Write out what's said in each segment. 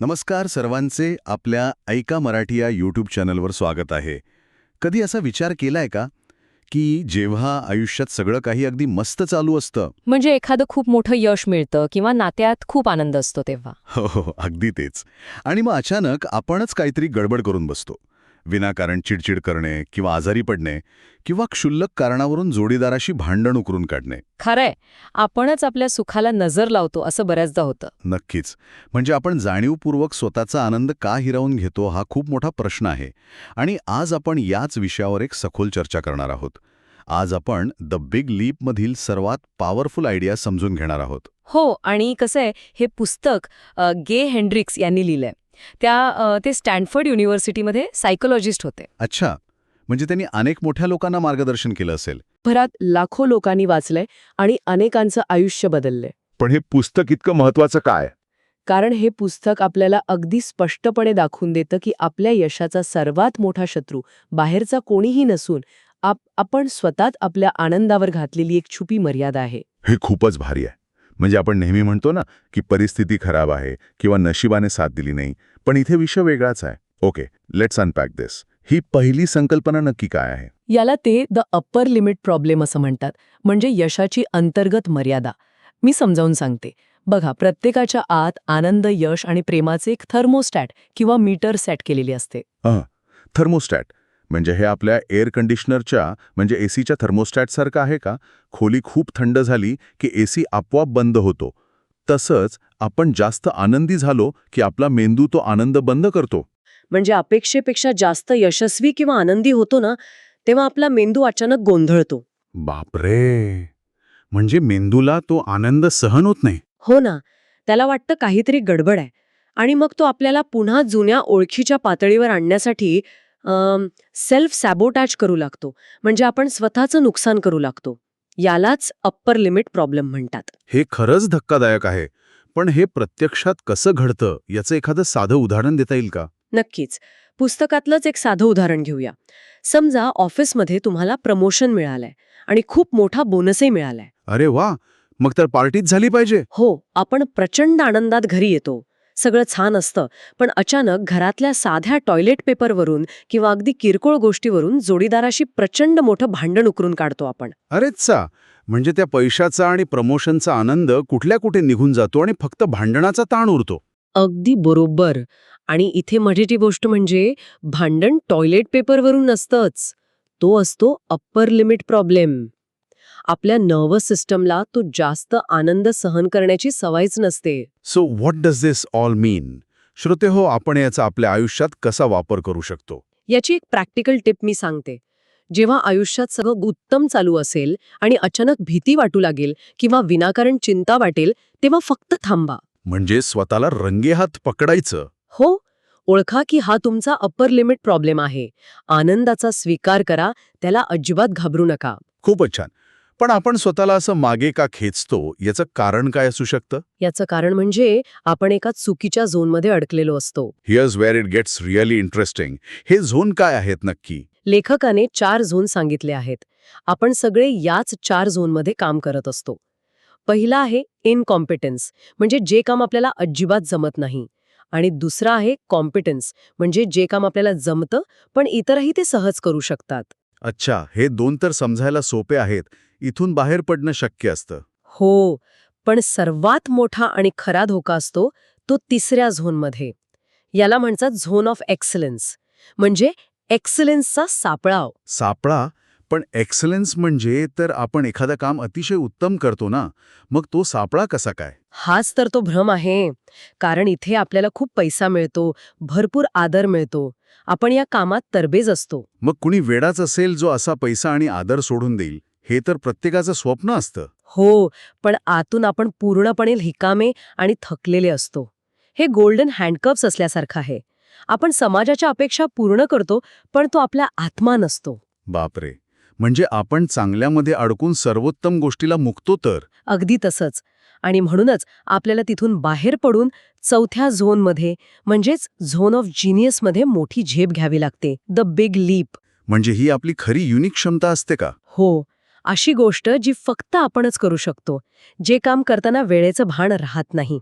नमस्कार सर्वांचे आपल्या ऐका मराठी या यूट्यूब चॅनलवर स्वागत आहे. कधी असा विचार केलाय का की जेव्हा आयुष्यात सगळं काही अगदी मस्त चालू असतं. म्हणजे एखादं खूप मोठं यश मिळतं किंवा नात्यात खूप आनंद असतो तेव्हा. हो हो अगदी तेच. आणि मग अचानक आपणच काहीतरी गडबड करून बसतो. विनाकारण चिडचिड करणे किंवा आजारी पडणे किंवा क्षुल्लक कारणावरून जोडीदाराशी भांडण उकरून काढणे. खरंय, आपणच आपल्या सुखाला नजर लावतो असं बऱ्याचदा होतं. नक्कीच. म्हणजे आपण जाणीवपूर्वक स्वतःचा आनंद का हिरावून घेतो हा खूप मोठा प्रश्न आहे. आणि आज आपण याच विषयावर एक सखोल चर्चा करणार आहोत. आज आपण द बिग लीपमधील सर्वात पॉवरफुल आयडिया समजून घेणार आहोत. हो, आणि कसं आहे, हे पुस्तक गे हेंड्रिक्स यांनी लिहिलंय. ते स्टॅनफर्ड युनिव्हर्सिटीमध्ये सायकोलॉजिस्ट होते. अच्छा, म्हणजे त्यांनी अनेक मोठ्या लोकांना मार्गदर्शन केलं असेल. भरात लाखो लोकांनी वाचलंय आणि अनेकांचं आयुष्य बदललंय. पण हे पुस्तक इतकं महत्वाचं काय? कारण हे पुस्तक आपल्याला अगदी स्पष्टपणे दाखवून देतं की आपल्या यशाचा सर्वात मोठा शत्रू बाहेरचा कोणीही नसून आपण स्वतःच आपल्या आनंदावर घातलेली एक छुपी मर्यादा आहे. हे खूपच भारी आहे. म्हणजे आपण नेहमी म्हणतो ना की परिस्थिती खराब आहे किंवा नशिबाने साथ दिली नाही, पण इथे विषय वेगळाच आहे. ओके, लेट्स अनपॅक दिस. ही पहिली संकल्पना नक्की काय आहे? याला ते द अप्पर लिमिट प्रॉब्लेम असं म्हणतात, म्हणजे यशाची अंतर्गत मर्यादा. मी समजावून सांगते. बघा, प्रत्येकाच्या आत आनंद, यश आणि प्रेमाचे एक थर्मोस्टॅट किंवा मीटर सेट केलेली असते. थर्मोस्टॅट म्हणजे हे आपल्या एअर कंडिशनरच्या म्हणजे एसीच्या थर्मोस्टॅटसारखं आहे का? खोली खूप थंड झाली की एसी आपोआप बंद होतो. तसंच आपण जास्त आनंदी झालो की आपला मेंदू तो आनंद बंद करतो. म्हणजे अपेक्षेपेक्षा जास्त यशस्वी किंवा आनंदी होतो ना, तेव्हा आपला मेंदू अचानक गोंधळतो. बापरे, म्हणजे मेंदूला तो आनंद सहन होत नाही. हो ना, त्याला वाटतं काहीतरी गडबड आहे. आणि मग तो आपल्याला पुन्हा जुन्या ओळखीच्या पातळीवर आणण्यासाठी सेल्फ सॅबोटॅज करू लागतो. म्हणजे आपण स्वतःचं नुकसान करू लागतो. यालाच अप्पर लिमिट प्रॉब्लेम म्हणतात. हे खरंच धक्कादायक आहे. पण हे प्रत्यक्षात कसं घडतं याचं एखादं साधं उदाहरण देता येईल का? नक्कीच. पुस्तकातलंच एक साधं उदाहरण घेऊया. समजा ऑफिसमध्ये तुम्हाला प्रमोशन मिळालंय आणि खूप मोठा बोनसही मिळालाय. अरे वा, मग तर पार्टीच झाली पाहिजे. हो, आपण प्रचंड आनंदात घरी येतो. सगळं छान असतं, पण अचानक घरातल्या साध्या टॉयलेट पेपरवरून किंवा अगदी किरकोळ गोष्टीवरून जोडीदाराशी प्रचंड मोठं भांडण उकरून काढतो आपण. अरेच्चा, म्हणजे त्या पैशाचा आणि प्रमोशनचा आनंद कुठल्या कुठे निघून जातो आणि फक्त भांडणाचा ताण उरतो. अगदी बरोबर. आणि इथे मजेची गोष्ट म्हणजे भांडण टॉयलेट पेपरवरून नसतंच. तो असतो अप्पर लिमिट प्रॉब्लेम. आपल्या नर्वस सिस्टमला तो जास्त आनंद सहन करण्याची सवयच नसते. So what does this all mean? श्रोते हो, आपण याचा आपल्या आयुष्यात कसा वापर करू शकतो? याची एक प्रॅक्टिकल टिप मी सांगते. जेव्हा आयुष्यात सगळं उत्तम चालू असेल आणि अचानक भीती वाटू लागेल किंवा विनाकारण चिंता वाटेल, तेव्हा फक्त थांबा. म्हणजे स्वतःला रंगेहात पकडायचं. हो, ओळखा की हा तुमचा अप्पर लिमिट प्रॉब्लेम आहे. आनंदाचा स्वीकार करा, त्याला अजिबात घाबरू नका. खूपच छान. पण आपण स्वतःला असं मागे का खेचतो याचं कारण काय असू शकतं? याचं कारण म्हणजे आपण एका चुकीच्या झोनमध्ये अडकलेलो असतो. Here's where it gets really interesting. हे झोन काय आहेत नक्की? लेखकाने 4 झोन सांगितले आहेत. आपण सगळे याच 4 झोनमध्ये काम करत असतो. पहिला आहे इनकॉम्पिटन्स, म्हणजे जे काम आपल्याला अजिबात जमत नाही. आणि दुसरा आहे कॉम्पिटन्स, म्हणजे जे काम आपल्याला जमतं पण इतरही ते सहज करू शकतात. अच्छा, हे दोन तर समजायला सोपे आहेत. इथून बाहेर पडणं शक्य असतं. हो, पण सर्वात मोठा आणि खरा धोका असतो तो तिसऱ्या झोनमध्ये. याला म्हणतात झोन ऑफ एक्सलन्स, म्हणजे एक्सलन्सचा सापळाव. सापळा? पण एक्सलन्स म्हणजे तर आपण एखादं काम अतिशय उत्तम करतो ना, मग तो सापळा कसा काय? हाच तर तो भ्रम आहे. कारण इथे आपल्याला खूप पैसा मिळतो, भरपूर आदर मिळतो. आपण या कामात तरबेज असतो. मग कुणी वेडाच असेल जो असा पैसा आणि आदर सोडून देईल. हे तर प्रत्येकाचं स्वप्न असतं. हो, पण आतून आपण पूर्णपणे रिकामे आणि थकलेले असतो. हे गोल्डन हँडकफ्स असल्यासारखं आहे. आपण समाजाच्या अपेक्षा पूर्ण करतो, पण तो आपला आत्मा नसतो. बापरे, म्हणजे आपण चांगल्यामध्ये अडकून सर्वोत्तम गोष्टीला मुकतो तर. अगदी तसंच. आणि म्हणूनच आपल्याला तिथून बाहेर पडून चौथ्या झोनमध्ये, म्हणजेच झोन ऑफ जिनियसमध्ये मोठी झेप घ्यावी लागते. The big leap. म्हणजे ही आपली खरी युनिक क्षमता असते का? हो, अशी गोष्ट जी फक्त आपणच करू शकतो. जे काम करताना वेळेचं भान राहत नाही.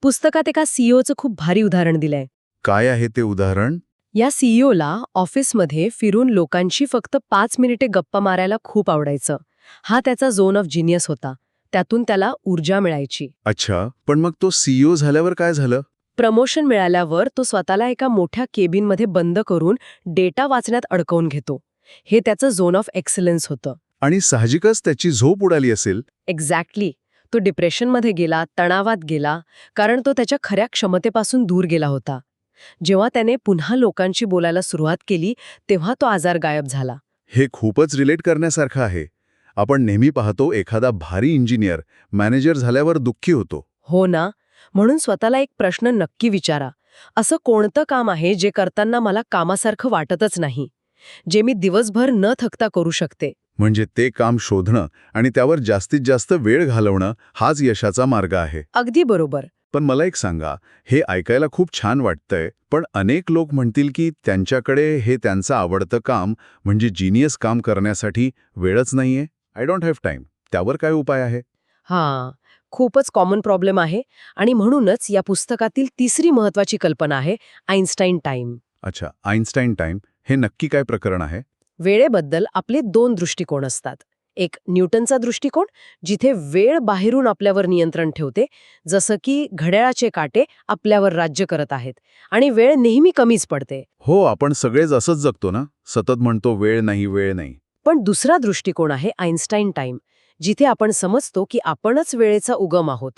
पुस्तकात एका सीईओचं खूप भारी उदाहरण दिलंय. काय आहे ते उदाहरण? या सीईओला ऑफिसमध्ये फिरून लोकांशी फक्त 5 मिनिटे गप्पा मारायला खूप आवडायचं. हा त्याचा झोन ऑफ जिनियस होता. त्यातून त्याला ऊर्जा मिळायची. अच्छा, पण मग तो सीईओ झाल्यावर काय झालं? प्रमोशन मिळाल्यावर तो स्वतःला एका मोठ्या केबिनमध्ये बंद करून डेटा वाचण्यात अडकवून घेतो. हे त्याचं झोन ऑफ एक्सलन्स होतं. आणि साहजिकच त्याची झोप उडाली असेल. एक्झॅक्टली. तो डिप्रेशनमध्ये गेला, तणावात गेला, कारण तो त्याच्या खऱ्या क्षमतेपासून दूर गेला होता. जेव्हा त्याने पुन्हा लोकांशी बोलायला सुरुवात केली, तेव्हा तो आजार गायब झाला. हे खूपच रिलेट करण्यासारखं आहे. आपण नेहमी पाहतो एखादा भारी इंजिनियर मॅनेजर झाल्यावर दुःखी होतो. हो ना? म्हणून स्वतःला एक प्रश्न नक्की विचारा. असं कोणतं काम आहे जे करताना मला कामासारखं वाटतच नाही, जे मी दिवसभर न थकता करू शकते? म्हणजे ते काम शोधणं आणि त्यावर जास्तीत जास्त वेळ घालवणं हाच यशाचा मार्ग आहे. अगदी बरोबर. पण मला एक सांगा, हे ऐकायला खूप छान वाटतंय, पण अनेक लोक म्हणतील की त्यांच्याकडे हे त्यांचं आवडतं काम म्हणजे जिनियस काम करण्यासाठी वेळच नाहीये. I don't have time. त्यावर काय उपाय आहे? हां, खूपच कॉमन प्रॉब्लेम आहे. आणि म्हणूनच या पुस्तकातील तिसरी महत्वाची कल्पना आहे आइन्स्टाईन टाईम. अच्छा, आइन्स्टाईन टाईम हे नक्की काय प्रकरण आहे? वेळेबद्दल आपले 2 दृष्टिकोन असतात. एक न्यूटनचा दृष्टिकोन, जिथे वेळ बाहेरून आपल्यावर नियंत्रण ठेवते, जसं की घड्याळाचे काटे आपल्यावर राज्य करत आहेत आणि वेळ नेहमी कमीच पडते. हो, आपण सगळेच असंच जगतो ना, सतत म्हणतो वेळ नाही, वेळ नाही. पण दुसरा दृष्टिकोन आहे आइन्स्टाईन टाईम, जिथे आपण समजतो की आपणच वेळेचा उगम आहोत.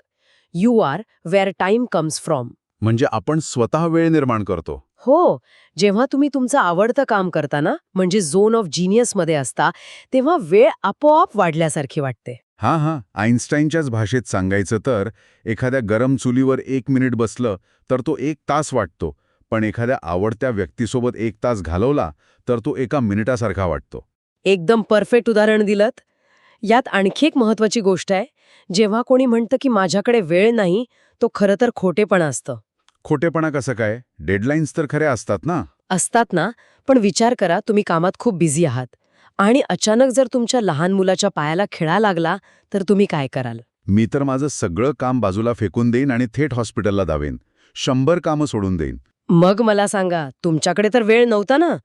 You are where time comes from. म्हणजे आपण स्वतः वेळ निर्माण करतो. हो, जेव्हा तुम्ही तुमचं आवडतं काम करता ना, म्हणजे झोन ऑफ जीनियसमध्ये असता, तेव्हा वेळ आपोआप वाढल्यासारखी वाटते. हां, आइन्स्टाईनच्याच भाषेत सांगायचं तर एखाद्या गरम चुलीवर 1 मिनिट बसलं तर तो 1 तास वाटतो, पण एखाद्या आवडत्या व्यक्तीसोबत 1 तास घालवला तर तो 1 मिनिटासारखा वाटतो. एकदम परफेक्ट उदाहरण दिलंत. यात आणखी एक महत्वाची गोष्ट आहे. जेव्हा कोणी म्हणतं की माझ्याकडे वेळ नाही, तो खरं तर खोटेपणा असतं. खोटेपणा कसं काय? डेडलाईन्स तर खऱ्या असतात ना. असतात ना, पण विचार करा, तुम्ही कामात खूप बिझी आहात आणि अचानक जर तुमच्या लहान मुलाच्या पायाला खिळा लागला, तर तुम्ही काय कराल? मी तर माझं सगळं काम बाजूला फेकून देईन आणि थेट हॉस्पिटलला धावेन. 100 कामं सोडून देईन. मग मला सांगा, तुमच्याकडे तर वेळ नव्हता ना,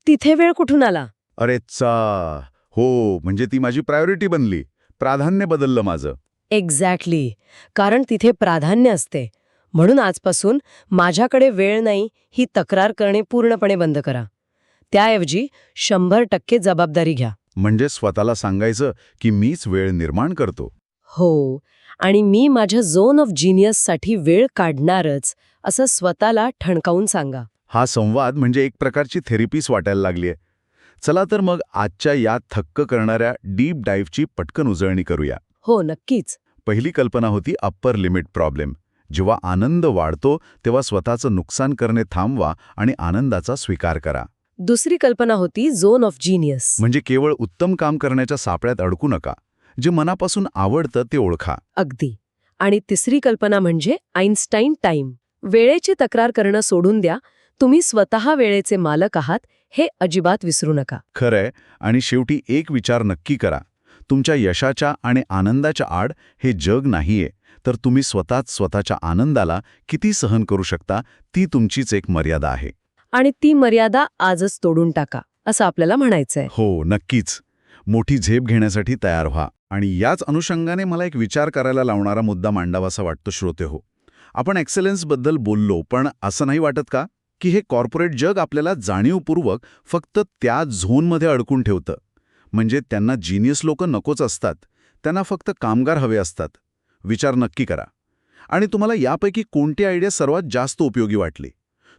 तिथे वेळ कुठून आला? अरे चा! हो, म्हणजे ती माझी प्रायोरिटी बनली. प्राधान्य बदललं माझं. एक्झॅक्टली. कारण तिथे प्राधान्य असते. म्हणून आजपासून माझ्याकडे वेळ नाही ही तक्रार करणे पूर्णपणे बंद करा. त्याऐवजी 100% जबाबदारी घ्या. म्हणजे स्वतःला सांगायचं की मीच वेळ निर्माण करतो. हो, आणि मी माझ्या झोन ऑफ जीनियससाठी वेळ काढणारच, असं स्वतःला ठणकावून सांगा. हा संवाद म्हणजे एक प्रकारची थेरपीच वाटायला लागलीय. चला तर मग आजच्या या थक्क करणाऱ्या डीप डाईव्हची पटकन उजळणी करूया. हो, नक्कीच. पहिली कल्पना होती अप्पर लिमिट प्रॉब्लेम. जेव्हा आनंद वाढतो तेव्हा स्वतःचं नुकसान करणे थांबवा आणि आनंदाचा स्वीकार करा. दुसरी कल्पना होती झोन ऑफ जीनियस. म्हणजे केवळ उत्तम काम करण्याच्या सापळ्यात अडकू नका. जे मनापासून आवडतं ते ओळखा. अगदी. आणि तिसरी कल्पना म्हणजे आइन्स्टाईन टाईम. वेळेची तक्रार करणं सोडून द्या. तुम्ही स्वतः वेळेचे मालक आहात, हे अजिबात विसरू नका. खरंय. आणि शेवटी एक विचार नक्की करा. तुमच्या यशाच्या आणि आनंदाच्या आड हे जग नाहीये, तर तुम्ही स्वतःच्या आनंदाला किती सहन करू शकता, ती तुमचीच एक मर्यादा आहे. आणि ती मर्यादा आजच तोडून टाका, असं आपल्याला म्हणायचंय. हो, नक्कीच. मोठी झेप घेण्यासाठी तयार व्हा. आणि याच अनुषंगाने मला एक विचार करायला लावणारा मुद्दा मांडावासा वाटतो श्रोते हो. आपण एक्सलन्सबद्दल बोललो, पण असं नाही वाटत का की हे कॉर्पोरेट जग आपल्याला जाणीवपूर्वक फक्त त्या झोनमध्ये अडकून ठेवतं? म्हणजे त्यांना जिनियस लोक नकोच असतात, त्यांना फक्त कामगार हवे असतात. विचार नक्की करा. आणि तुम्हाला यापैकी कोणती आयडिया सर्वात जास्त उपयोगी वाटली?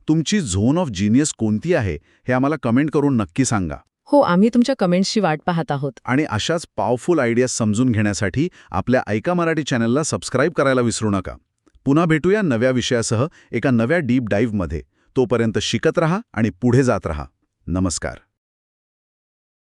तुमची झोन ऑफ जिनियस कोणती आहे हे आम्हाला कमेंट करून नक्की सांगा. हो, आम्ही तुमच्या कमेंट्सची वाट पाहत आहोत. आणि अशाच पॉवरफुल आयडियाज समजून घेण्यासाठी आपल्या ऐका मराठी चॅनलला सबस्क्राईब करायला विसरू नका. पुन्हा भेटूया नव्या विषयासह एका नव्या डीप डाईव्हमध्ये. तोपर्यंत शिकत रहा आणि पुढे जात रहा. नमस्कार.